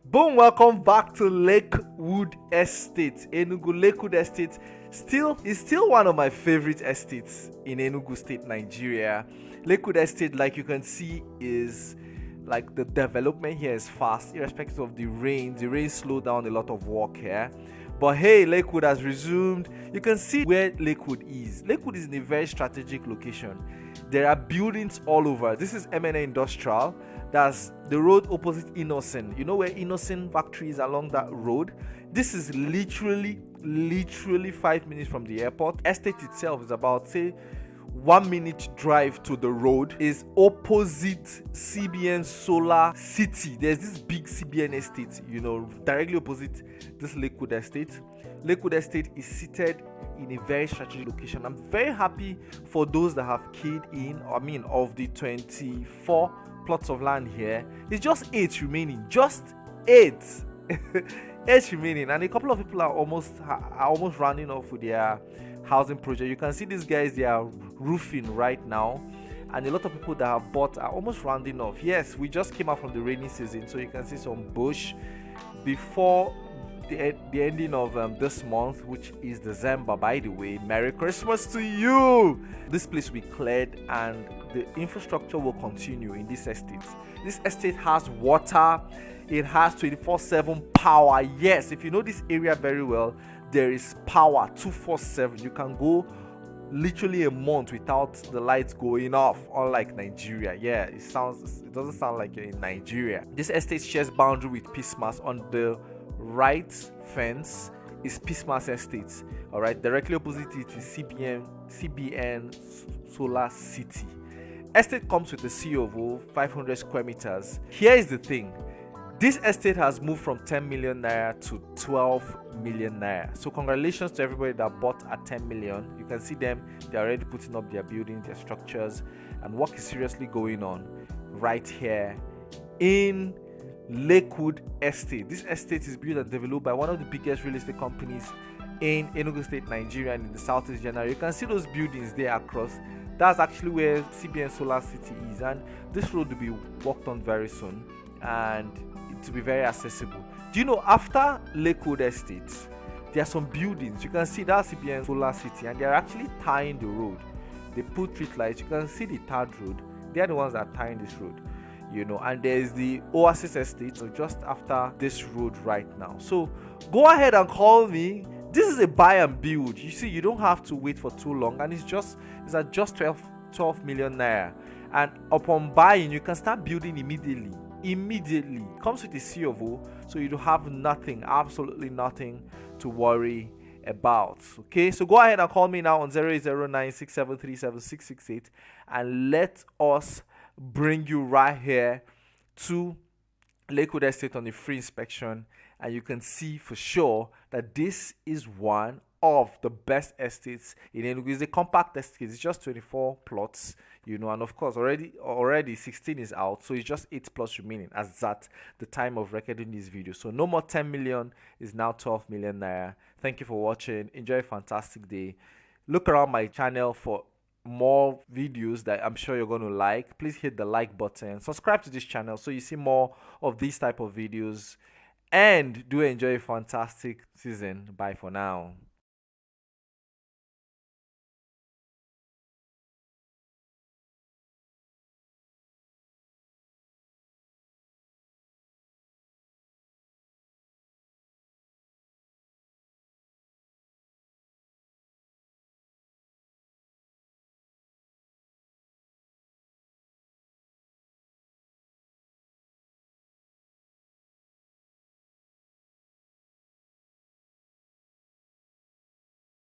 Boom, welcome back to Lakewood Estate. Enugu Lakewood Estate is still one of my favorite estates in Enugu State, Nigeria. Lakewood Estate, like you can see, is like the development here is fast, irrespective of the rain. The rain slowed down a lot of work here. But hey, Lakewood has resumed. You can see where Lakewood is. Lakewood is in a very strategic location. There are buildings all over. This is MNA Industrial. That's the road opposite Innocent. You know where Innocent factory is along that road? This is literally 5 minutes from the airport. Estate itself is about, say, 1 minute drive to the road. Is opposite CBN Solar City. There's this big CBN estate, directly opposite this Lakewood Estate. Lakewood Estate is seated in a very strategic location. I'm very happy for those that have keyed in. Of the 24 plots of land here, it's just 8 remaining. Just 8. 8 remaining, and a couple of people are almost rounding off with their housing project. You can see these guys, they are roofing right now, and a lot of people that have bought are almost rounding off. Yes, we just came out from the rainy season, so you can see some bush before the ending of this month, which is December. By the way, Merry Christmas to you. This place will be cleared and the infrastructure will continue in this estate. This estate has water, it has 24/7 power. Yes, if you know this area very well, there is power 24/7. You can go literally a month without the lights going off, unlike Nigeria. Yeah, it doesn't sound like you're in Nigeria. This estate shares boundary with Peacemas. On the right fence is Peacemas Estate. All right, directly opposite it is CBN Solar City. Estate comes with a CO 500 square meters. Here is the thing. This estate has moved from 10 million naira to 12 million naira. So congratulations to everybody that bought at 10 million. You can see them. They're already putting up their buildings, their structures, and work is seriously going on right here in Lakewood Estate. This estate is built and developed by one of the biggest real estate companies in Enugu State, Nigeria, and in the Southeast generally. You can see those buildings there across. That's actually where CBN Solar City is, and this road will be worked on very soon, and it will be very accessible. Do you know, after Lakewood Estate, there are some buildings. You can see that CBN Solar City, and they are actually tying the road. They put street lights. You can see the tarred road. They are the ones that are tying this road. And there's the Oasis Estate, so just after this road right now. So go ahead and call me. This is a buy and build. You see, you don't have to wait for too long, and it's at just 12 million naira. And upon buying, you can start building immediately. Comes with a C of O, so you don't have nothing, absolutely nothing to worry about. Okay, so go ahead and call me now on 080967376668 and let us bring you right here to Lakewood Estate on a free inspection, and you can see for sure that this is one of the best estates in Enugu. It's a compact estate. It's just 24 plots, and of course already 16 is out, so it's just 8 plots remaining as at the time of recording this video. So no more 10 million, is now 12 million naira. Thank you for watching. Enjoy a fantastic day. Look around my channel for more videos that I'm sure you're going to like. Please hit the like button, subscribe to this channel so you see more of these type of videos, and do enjoy a fantastic season. Bye for now.